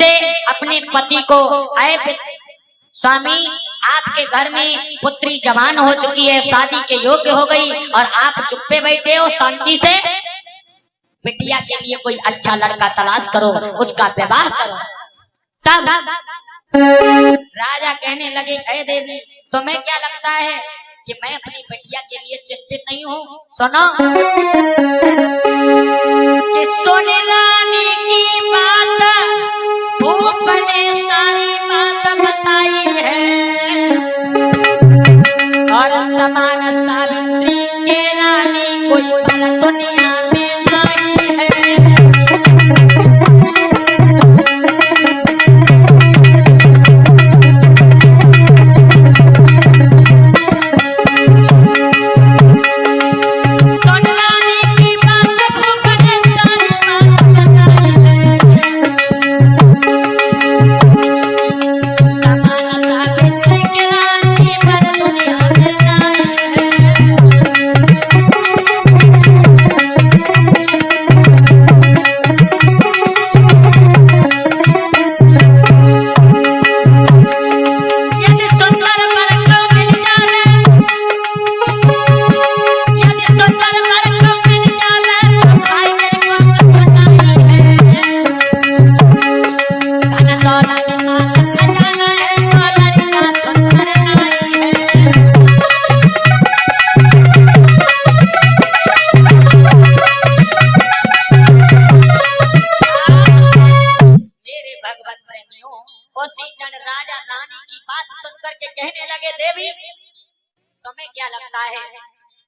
से अपने पति को, आए स्वामी आपके घर में पुत्री जवान हो चुकी है, शादी के योग्य हो गई और आप चुप्पे बैठे हो, शांति से बिटिया के लिए कोई अच्छा लड़का तलाश करो, उसका विवाह करो। तब राजा कहने लगे, अरे देवी तुम्हें क्या लगता है कि मैं अपनी बिटिया के लिए चिंतित नहीं हूँ? सुनो कि सोने रानी की बात भूप ने सारी बात बताई है और समान सावित्री के रानी कोई पर दुनिया में नहीं है। राजा रानी की बात सुनकर के कहने लगे, देवी तुम्हें क्या लगता है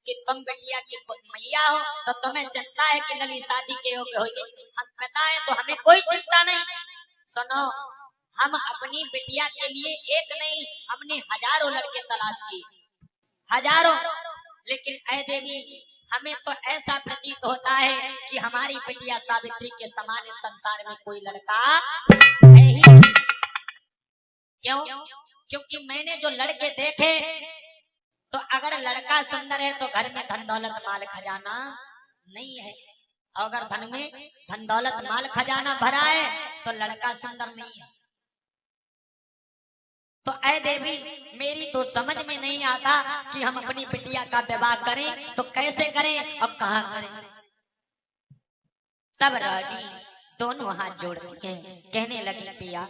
कि तुम बिटिया की मैया हो तो तुम्हें चिंता है कि नली शादी के योग्य होगी? हम बताएं तो हमें कोई चिंता नहीं। सुनो, हम अपनी बिटिया के लिए एक नहीं, हमने हजारों लड़के तलाश किए, हजारों, लेकिन ऐ देवी हमें तो ऐसा प्रतीत होता है कि हमारी बिटिया सावित्री के समान इस संसार में कोई लड़का नहीं। क्यों? क्योंकि मैंने जो लड़के देखे तो अगर लड़का सुंदर है तो घर में धन दौलत माल खजाना नहीं है, और अगर धन में धन दौलत माल खजाना भरा है तो लड़का सुंदर नहीं है। तो ऐ देवी मेरी तो समझ में नहीं आता कि हम अपनी बिटिया का विवाह करें तो कैसे करें और कहाँ करें। तब रानी दोनों हाथ जोड़ती हैं, कहने लगी, पिया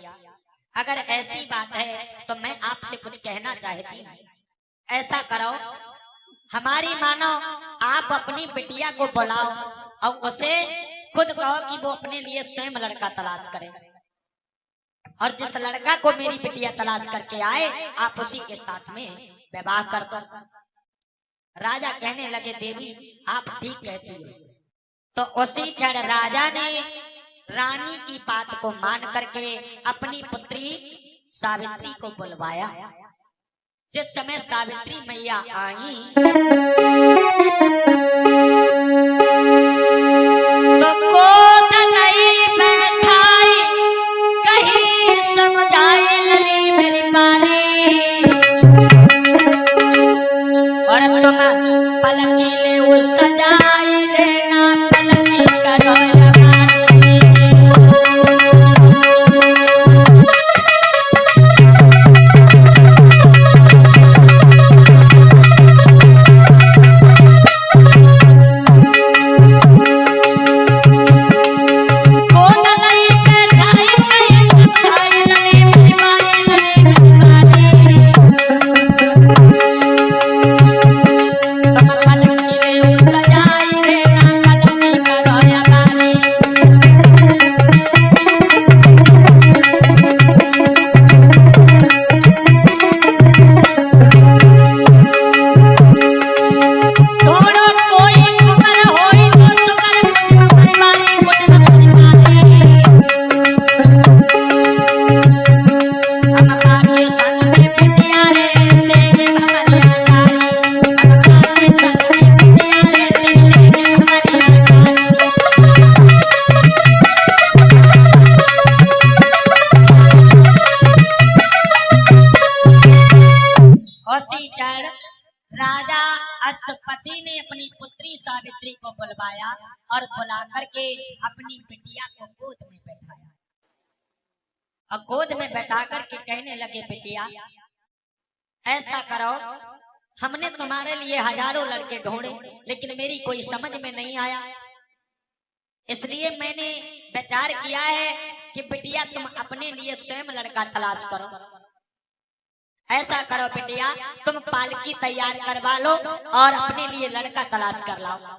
अगर ऐसी बात है तो मैं आपसे कुछ कहना चाहती हूँ। ऐसा करो, हमारी मानो आप अपनी बिटिया को बुलाओ और उसे खुद कहो कि वो अपने लिए स्वयं लड़का तलाश करे, और जिस लड़का को मेरी बिटिया तलाश करके आए आप उसी के साथ में विवाह कर दो। राजा कहने लगे, देवी आप ठीक कहती हो। तो उसी क्षण राजा ने रानी की बात को मान करके अपनी पुत्री सावित्री को बुलवाया। जिस समय सावित्री मैया आई तो गोद लई बैठाई, कहीं समझाए लली मेरी पानी, और तुम पलकी ले वो सजाई लेना, पलकी करो राजा अश्वपति ने अपनी पुत्री सावित्री को बुलवाया और बुला करके अपनी बिटिया को गोद में बैठाया। और गोद में बैठा करके कहने लगे बिटिया ऐसा करो, हमने तुम्हारे लिए हजारों लड़के ढूंढे लेकिन मेरी कोई समझ में नहीं आया, इसलिए मैंने विचार किया है कि बिटिया तुम अपने लिए स्वयं लड़का तलाश करो। ऐसा करो बिटिया, तुम पालकी तैयार करवा लो और अपने लिए लड़का तलाश कर लाओ।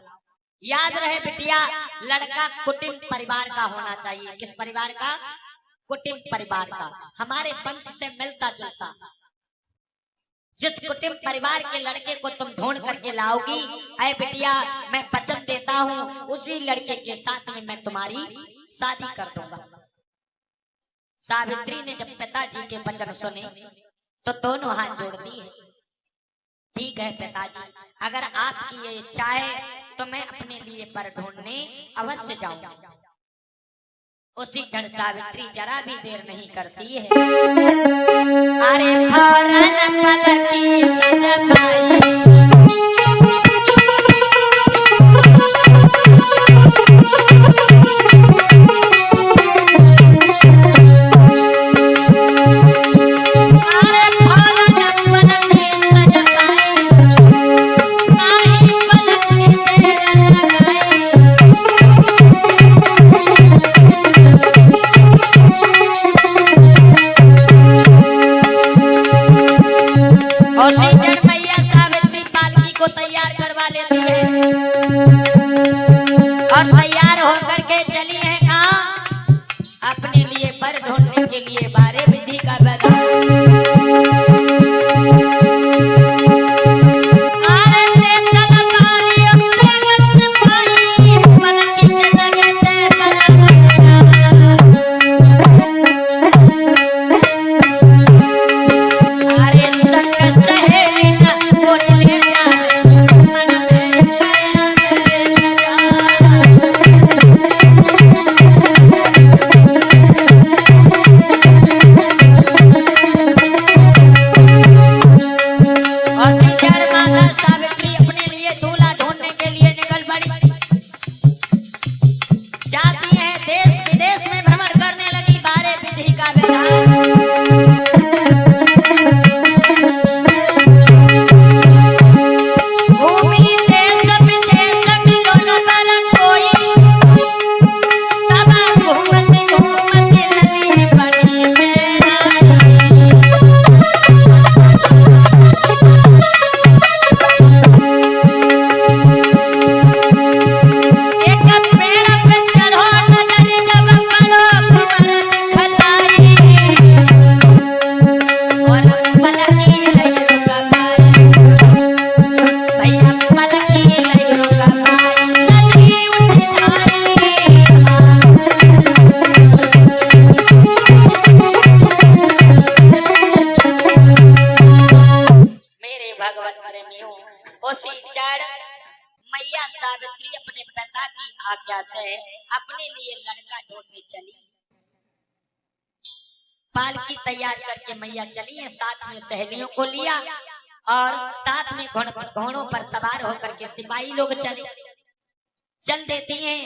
याद रहे बिटिया, लड़का कुटुंब परिवार का होना चाहिए। किस परिवार का? कुटुंब परिवार का, हमारे वंश से मिलता जुलता। जिस कुटुंब परिवार के लड़के को तुम ढूंढ करके लाओगी, ऐ बिटिया मैं वचन देता हूँ उसी लड़के के साथ में मैं तुम्हारी शादी कर दूंगा। सावित्री ने जब पिताजी के वचन सुने तो दोनों हाथ जोड़ दिए। ठीक है पिताजी, अगर आपकी ये इच्छा है तो मैं अपने लिए वर ढूंढने अवश्य जाऊंगा। उसी क्षण सावित्री जरा भी देर नहीं करती है। अरे फौरन पलकी सजवाई, मैया सावित्री अपने पिता की आज्ञा से अपने लिए लड़का ढूंढने चली। पालकी तैयार करके मैया चली है, साथ में सहेलियों को लिया और साथ में घोड़ों पर सवार होकर के सिपाही लोग चल देती हैं।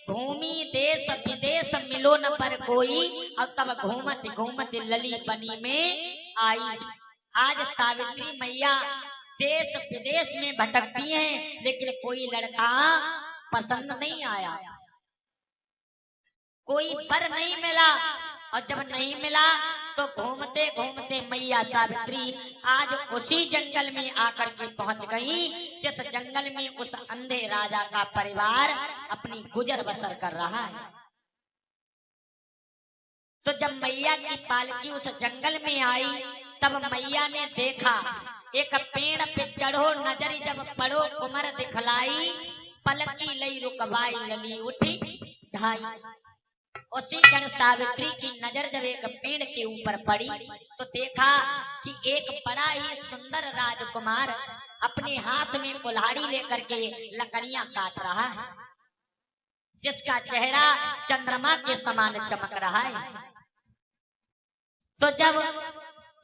घूमी देश विदेश मिलो न पर कोई, और तब घूमत घूमत लली बनी में आई। आज सावित्री मैया देश विदेश में भटकती हैं, लेकिन कोई लड़का पसंद नहीं आया, कोई वर नहीं मिला। और जब नहीं मिला तो घूमते घूमते मैया सावित्री आज उसी जंगल में आकर के पहुंच गई, जिस जंगल में उस अंधे राजा का परिवार अपनी गुजर बसर कर रहा है। तो जब मैया की पालकी उस जंगल में आई, तब मैया ने देखा एक पेड़ पे चढ़ो नजर जब पड़ो कुमर दिखलाई, पलकी लई रुकवाई लली उठी ढाई। उसी क्षण सावित्री की नजर जब एक पेड़ के ऊपर पड़ी तो देखा कि एक बड़ा ही सुंदर राजकुमार अपने हाथ में कुल्हाड़ी लेकर के लकड़ियां काट रहा है, जिसका चेहरा चंद्रमा के समान चमक रहा है। तो जब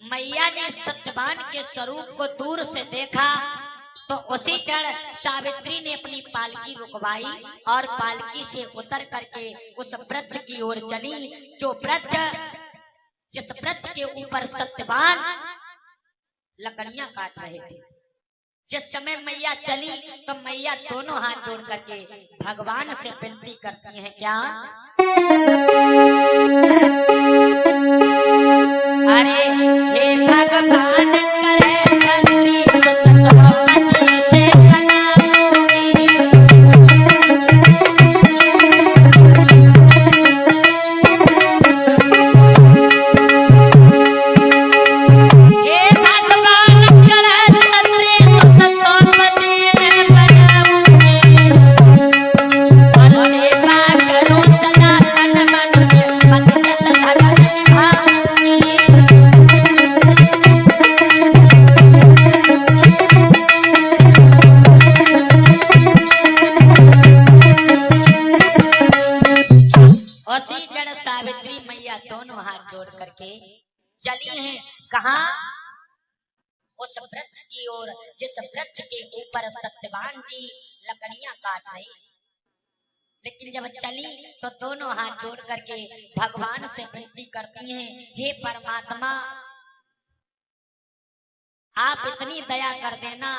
मैया ने सत्यवान के स्वरूप को दूर से देखा तो उसी क्षण सावित्री ने अपनी पालकी रुकवाई और पालकी से उतर करके उस वृक्ष की ओर चली, जो वृक्ष जिस वृक्ष के ऊपर सत्यवान लकड़ियां काट रहे थे। जिस समय मैया चली तो मैया दोनों हाथ जोड़ करके भगवान से विनती करती हैं, क्या? अरे हे भगवान करे छत्री सतवती से सावित्री मैया दोनों हाथ जोड़ करके चली हैं कहा? उस वृक्ष की ओर जिस वृक्ष के ऊपर सत्यवान जी लकड़ियां काट रहे। लेकिन जब चली तो दोनों हाथ जोड़ करके भगवान से विनती करती हैं, हे परमात्मा आप इतनी दया कर देना,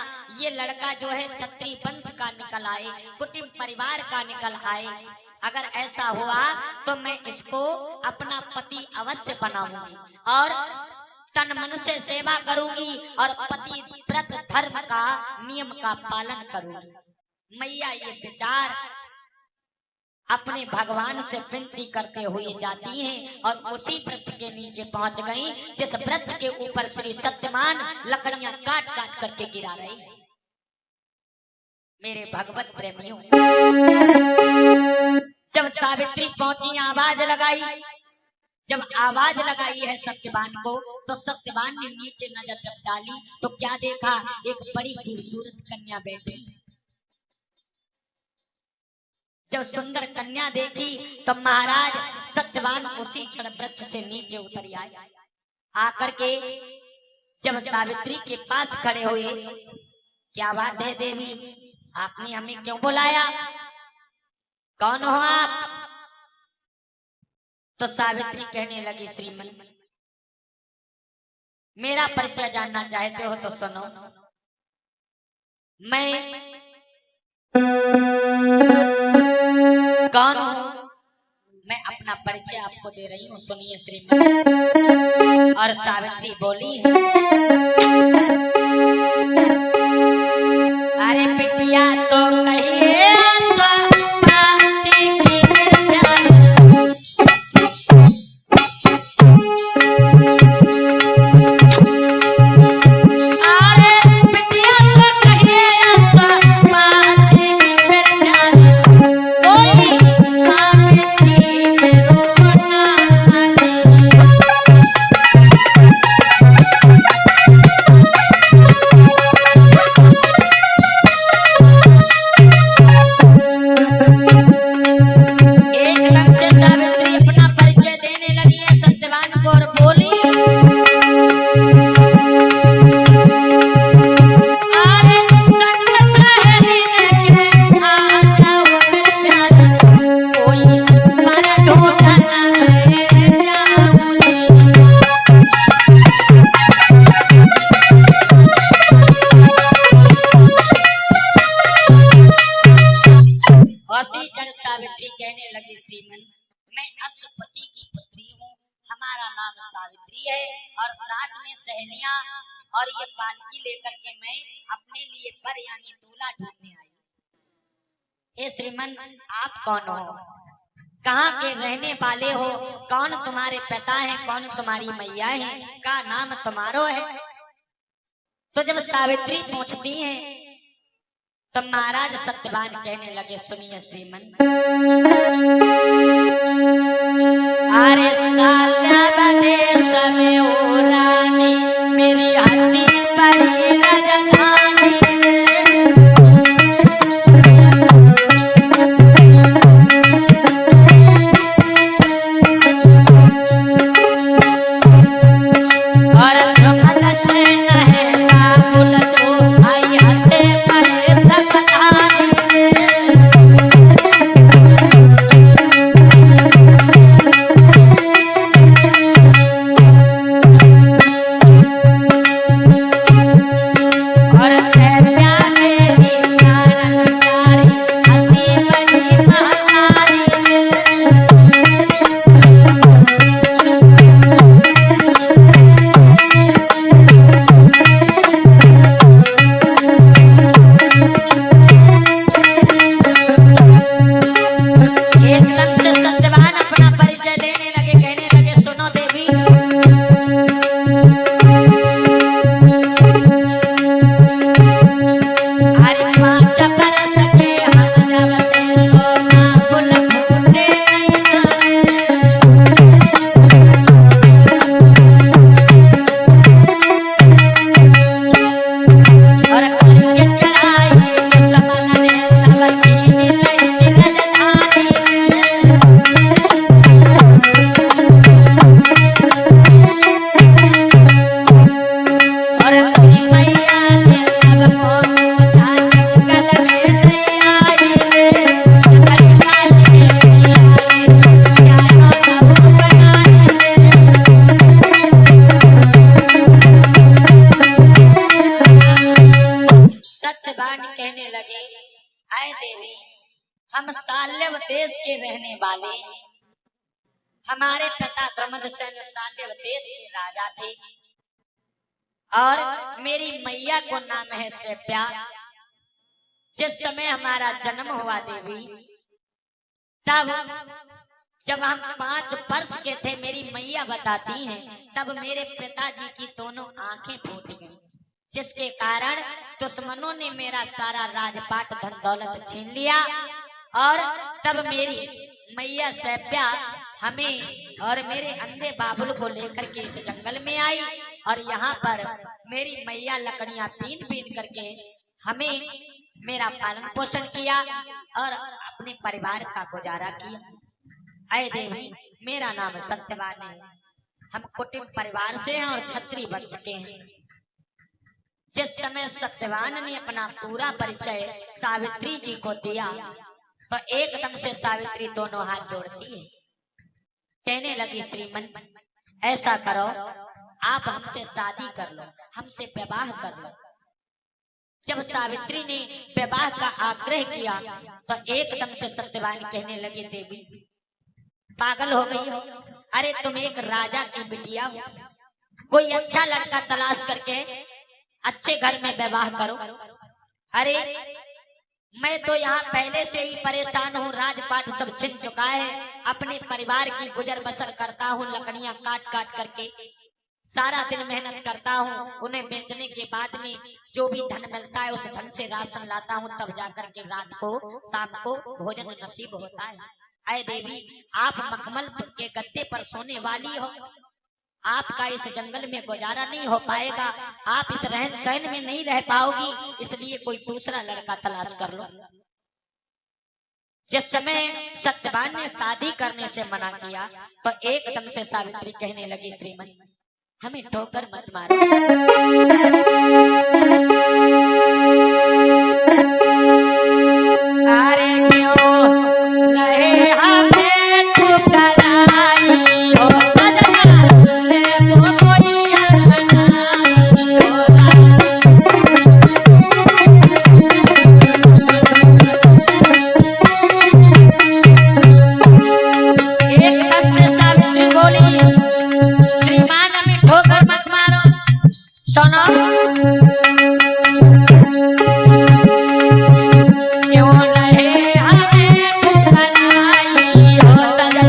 ये लड़का जो है क्षत्रिय वंश का निकल आए, कुटुंब परिवार का निकल आए। अगर ऐसा हुआ तो मैं इसको अपना पति अवश्य बनाऊंगी और तन मन से सेवा करूंगी और पति व्रत धर्म का नियम का पालन करूंगी। मैया ये विचार अपने भगवान से विनती करते हुए जाती हैं और उसी वृक्ष के नीचे पहुंच गई जिस वृक्ष के ऊपर श्री सत्यवान लकड़ियां काट काट करके गिरा रहे। मेरे भगवत प्रेमियों, जब सावित्री पहुंची आवाज लगाई, जब आवाज लगाई है सत्यवान को, तो सत्यवान ने नीचे नजर जब डाली तो क्या देखा? एक बड़ी खूबसूरत कन्या बैठी। जब सुंदर कन्या देखी तो महाराज सत्यवान उसी क्षण वृक्ष से नीचे उतर आए। आकर के जब सावित्री के पास खड़े हुए, क्या बात है देवी, आपने हमें क्यों बुलाया? कौन हो आप? तो सावित्री कहने लगी, श्रीमन मेरा परिचय जानना चाहते हो तो सुनो। मैं कौन हूं? मैं अपना परिचय आपको दे रही हूं, सुनिए श्रीमन। और सावित्री बोली, अरे बिटिया तो कहिए सावित्री कहने लगी, श्रीमन मैं अश्वपति की पुत्री हूँ, हमारा नाम सावित्री है और साथ में सहेलियां और ये पालकी लेकर के मैं अपने लिए पर यानी दूल्हा ढूंढने आई। हे श्रीमन आप कौन हो? कहाँ के रहने वाले हो? कौन तुम्हारे पिता है? कौन तुम्हारी मैया है? का नाम तुम्हारो है? तो जब सावित्री पूछती हैं तो महाराज सत्यवान कहने लगे, सुनिए श्रीमन, अरे साल्या बदेश में ओ रानी मेरी हड्डी बड़ी राजधानी। वाले। हमारे पिता द्रुमदसेन शाल्व देश के राजा थे और मेरी मैया को नाम है सेप्या। जिस समय हमारा जन्म हुआ देवी, तब जब हम 5 वर्ष के थे, मेरी मैया बताती हैं, तब मेरे पिताजी की दोनों आंखें फूट गईं, जिसके कारण दुश्मनों ने मेरा सारा राजपाट धन दौलत छीन लिया। और तब मेरी मैया सेप्या हमें और मेरे अंधे बाबुल को लेकर के इस जंगल में आई और यहाँ पर मेरी मैया लकड़ियां बीन बीन करके हमें मेरा पालन पोषण किया और अपने परिवार का गुजारा किया। अय देवी, मेरा नाम सत्यवान है। हम कुटुंब परिवार से हैं और क्षत्रिय वंश के हैं। जिस समय सत्यवान ने अपना पूरा परिचय सावित्री जी को दिया तो एकदम से सावित्री दोनों हाथ जोड़ती है, कहने लगी, श्रीमन ऐसा करो, आप हमसे शादी कर लो, हमसे विवाह कर लो। जब सावित्री ने विवाह का आग्रह किया तो एकदम से सत्यवान कहने लगे, देवी पागल हो गई हो? अरे तुम एक राजा की बिटिया हो, कोई अच्छा लड़का तलाश करके अच्छे घर में विवाह करो। अरे मैं तो यहाँ पहले से ही परेशान हूँ, राजपाट सब छिन चुका है, अपने परिवार की गुजर बसर करता हूँ, लकड़ियां काट काट करके सारा दिन मेहनत करता हूँ, उन्हें बेचने के बाद में जो भी धन मिलता है उस धन से राशन लाता हूँ, तब जाकर के रात को शाम को भोजन नसीब होता है। अय देवी, आप मखमल के गद्दे पर सोने वाली हो, आपका इस जंगल में गुजारा नहीं हो पाएगा, आप इस रहन सहन में नहीं रह पाओगी, इसलिए कोई दूसरा लड़का तलाश कर लो। जिस समय सत्यवान ने शादी करने से मना किया तो एकदम से सावित्री कहने लगी, श्रीमन हमें ठोकर मत मारो। अरे क्यों रहे हमें ठुकराई हो सजना, ले तो कोई एकदम से सावित्री बोली, श्रीमान हमें ठोकर मत मारो, सुनो क्यों रहे हमें ठुकराई हो सजना,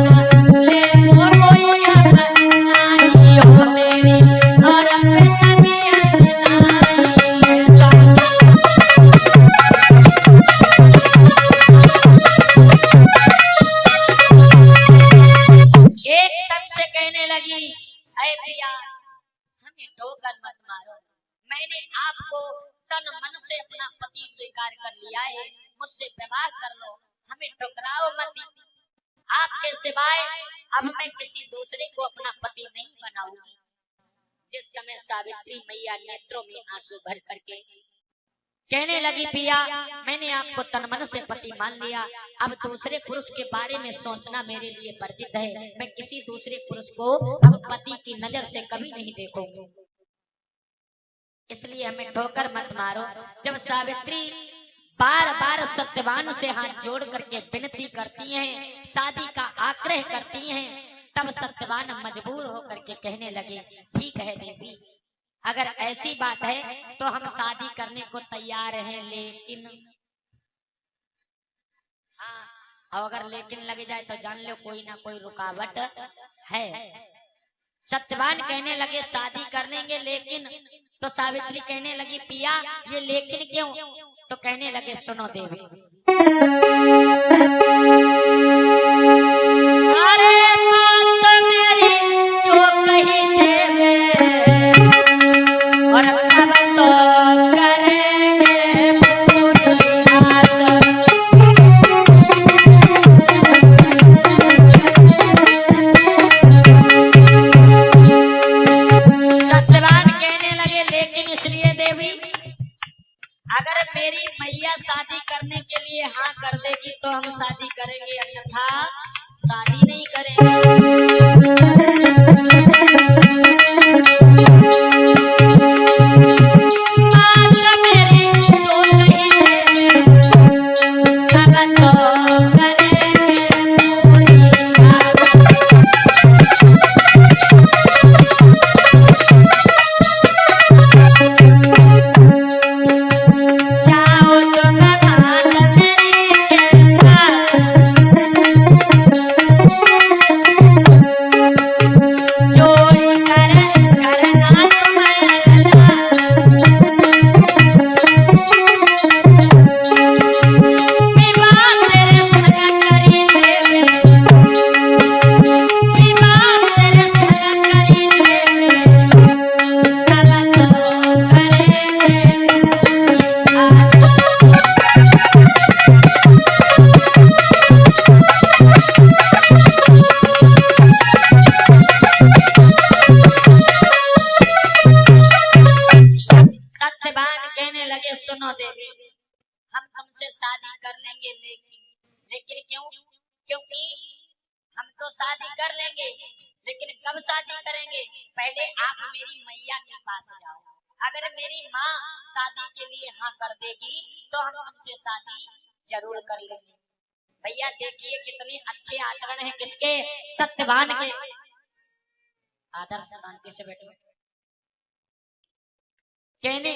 ले तो कोई अपनाई हो मेरी और तबीयत एकदम से कहने लगी, अरे प्रिया हमें ठोकर मत मारो, मैंने आपको तन मन से अपना पति स्वीकार कर लिया है, मुझसे विवाह कर लो, हमें ठुकराओ मत। आपके सिवाय अब मैं किसी दूसरे को अपना पति नहीं बनाऊंगी। जिस समय सावित्री मैया नेत्रों में आंसू भर करके कहने लगी, पिया मैंने आपको तन मन से पति मान लिया, अब दूसरे पुरुष के बारे में सोचना मेरे लिए वर्जित है, मैं किसी दूसरे पुरुष को अब पति की नजर से कभी नहीं देखूंगी, इसलिए हमें ठोकर मत मारो। जब सावित्री बार बार सत्यवान से हाथ जोड़ करके विनती करती हैं, शादी का आग्रह करती हैं, तब सत्यवान मजबूर होकर के कहने लगे, ठीक है देवी, अगर ऐसी बात है तो हम शादी करने को तैयार हैं, लेकिन हाँ, अगर लेकिन लग जाए तो जान लो कोई ना कोई रुकावट है। सत्यवान कहने लगे, शादी कर लेंगे लेकिन, तो सावित्री कहने लगी, पिया ये लेकिन क्यों? तो कहने लगे, सुनो देवी, अरे बात मेरी जो कही देवे और अब तो करेंगे पूरी आस। सत्यवान कहने लगे, लेकिन इसलिए देवी, अगर मेरी मैया शादी करने के लिए हाँ कर देगी तो हम शादी करेंगे, अन्यथा शादी नहीं करेंगे। सुनो देवी, हम तुमसे शादी कर लेंगे, लेकिन क्यों? क्योंकि हम तो शादी कर लेंगे, लेकिन कब शादी करेंगे? पहले आप मेरी मैया के पास जाओ। अगर मेरी माँ शादी के लिए हाँ कर देगी तो हम तुमसे शादी जरूर कर लेंगे। भैया देखिए कितने अच्छे आचरण हैं किसके? सत्यवान के। आदर्श शांति से बैठो। कहने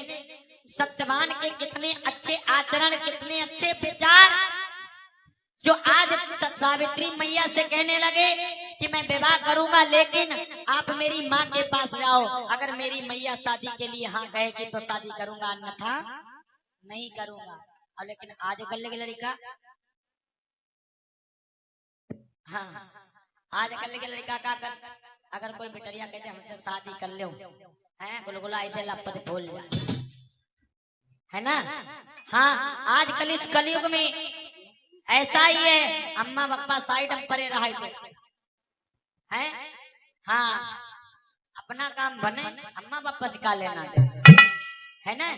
सत्यवान के कितने अच्छे आचरण, कितने अच्छे विचार, जो आज सावित्री मैया से कहने लगे कि मैं विवाह करूंगा लेकिन आप मेरी माँ के पास जाओ। अगर मेरी मैया शादी के लिए हाँ कहेगी तो शादी करूंगा, अन्यथा नहीं करूंगा। और लेकिन आज कल की लड़का, हाँ आज कल के लड़का का अगर कोई बिटरिया कहते हमसे शादी कर लो, है गुलगुला ऐसे लपट भूल जाए, है ना? हाँ आजकल इस कलयुग में ऐसा ही है। अम्मा पापा साइड में परे रहे थे, हैं? हाँ अपना काम बने, अम्मा पापा सिखा लेना दे, है ना?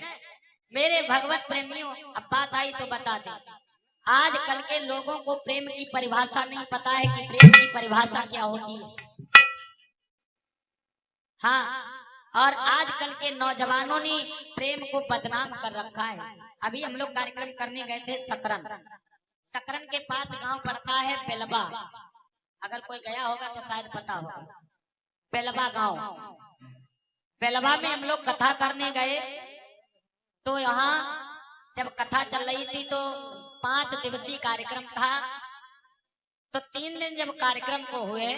मेरे भगवत प्रेमियों, अब बात आई तो बता दें, आजकल के लोगों को प्रेम की परिभाषा नहीं पता है कि प्रेम की परिभाषा क्या होती है। हाँ, और आजकल के नौजवानों ने प्रेम को बदनाम कर रखा है। अभी हम लोग कार्यक्रम करने गए थे सकरन, सकरन के पास गांव पड़ता है बेलबा। अगर कोई गया होगा तो शायद पता होगा, बेलबा गांव। बेलबा में हम लोग कथा करने गए, तो यहाँ जब कथा चल रही थी तो 5 दिवसीय कार्यक्रम था। तो 3 दिन जब कार्यक्रम को हुए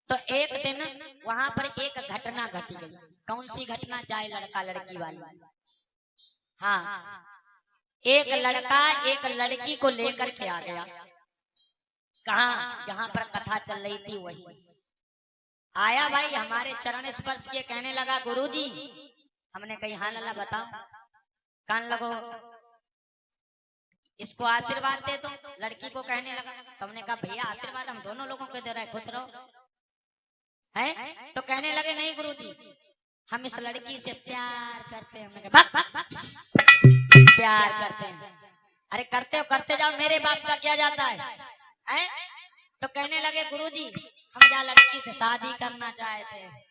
तो एक दिन वहां पर एक घटना घट गई। कौन सी घटना? जाए लड़का लड़की वाली। हाँ, एक लड़का एक लड़की को लेकर के आ गया। कहाँ? जहां पर कथा चल रही थी वही आया। भाई हमारे चरण स्पर्श किए, कहने लगा गुरुजी। हमने कही हाँ लला बताओ। कान लगो, इसको आशीर्वाद दे दो। लड़की को कहने लगा, तो हमने कहा भैया आशीर्वाद हम दोनों लोगों को दे रहे हैं, खुश रहो, है? तो कहने लगे नहीं गुरुजी, हम इस लड़की से प्यार करते हैं। हमने कहा प्यार करते हैं? अरे करते हो, करते जाओ, मेरे बाप का क्या जाता है? तो कहने लगे गुरुजी हम जा लड़की से शादी करना चाहते हैं।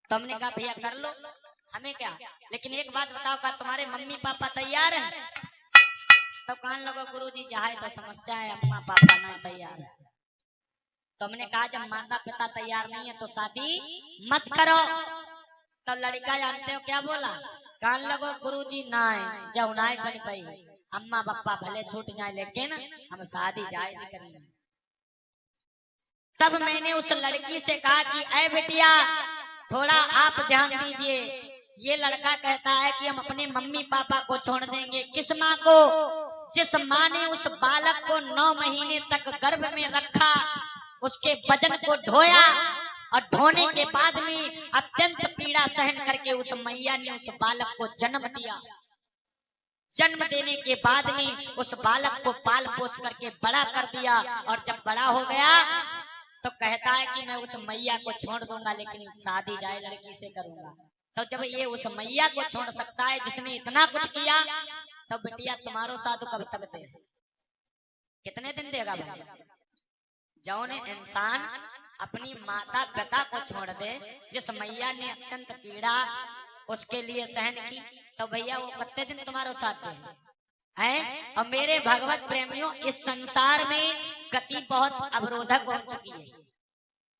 तो हमने कहा भैया कर लो, हमें क्या, लेकिन एक बात बताओ, क्या तुम्हारे मम्मी पापा तैयार हैं? तो कहने लगो गुरुजी चाहे तो समस्या है, अम्मा पापा नहीं तैयार है। तो हमने कहा जब माता पिता तैयार नहीं है तो शादी मत करो। तो लड़का जानते हो क्या बोला? कहने लगो गुरुजी नाय जब नाय बन पाई, अम्मा पापा भले छूट जाए लेकिन हम शादी जायज करेंगे। तब मैंने उस लड़की से कहा कि ऐ बेटिया थोड़ा आप ध्यान दीजिए, ये लड़का कहता है कि हम अपने मम्मी पापा को छोड़ देंगे। किस माँ को? जिस माँ ने उस बालक को 9 महीने तक गर्भ में रखा, उसके वजन को ढोया और ढोने के बाद में अत्यंत पीड़ा सहन करके उस मैया ने उस बालक को जन्म दिया। जन्म देने के बाद में उस बालक को पाल पोस करके बड़ा कर दिया, और जब बड़ा हो गया तो कहता है कि मैं उस मैया को छोड़ दूंगा लेकिन शादी जाए लड़की से करूंगा। तो जब ये उस मैया को छोड़ सकता है जिसने इतना कुछ किया, तो बिटिया तुम्हारो साधु कब तक दे? कितने दिन देगा भाई? जौन इंसान अपनी माता पिता को छोड़ दे, जिस मैया ने अत्यंत पीड़ा उसके लिए सहन की, तो भैया वो कितने दिन तुम्हारे साथ है? और मेरे भगवत प्रेमियों, इस संसार में गति बहुत अवरोधक हो चुकी है।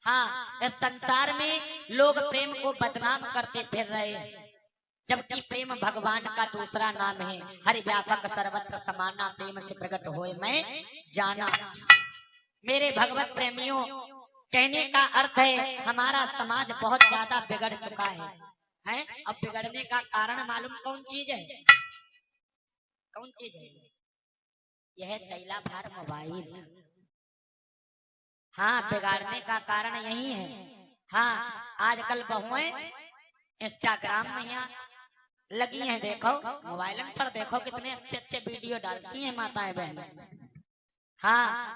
हाँ, इस संसार में लोग प्रेम को बदनाम करते फिर रहे हैं, जबकि प्रेम भगवान का दूसरा नाम है। हरि व्यापक सर्वत्र समाना, प्रेम से प्रकट होए मैं जाना। मेरे भगवत प्रेमियों, कहने का अर्थ है हमारा समाज बहुत ज्यादा बिगड़ चुका है। अब बिगड़ने का कारण मालूम कौन चीज है? कौन चीज है? यह चैला भार मोबाइल। हाँ, बिगाड़ने का कारण यही है। हाँ, आजकल बहुएं इंस्टाग्राम में यहाँ लगी हैं, देखो मोबाइल पर देखो कितने अच्छे अच्छे वीडियो डालती हैं माताएं बहनें। हाँ,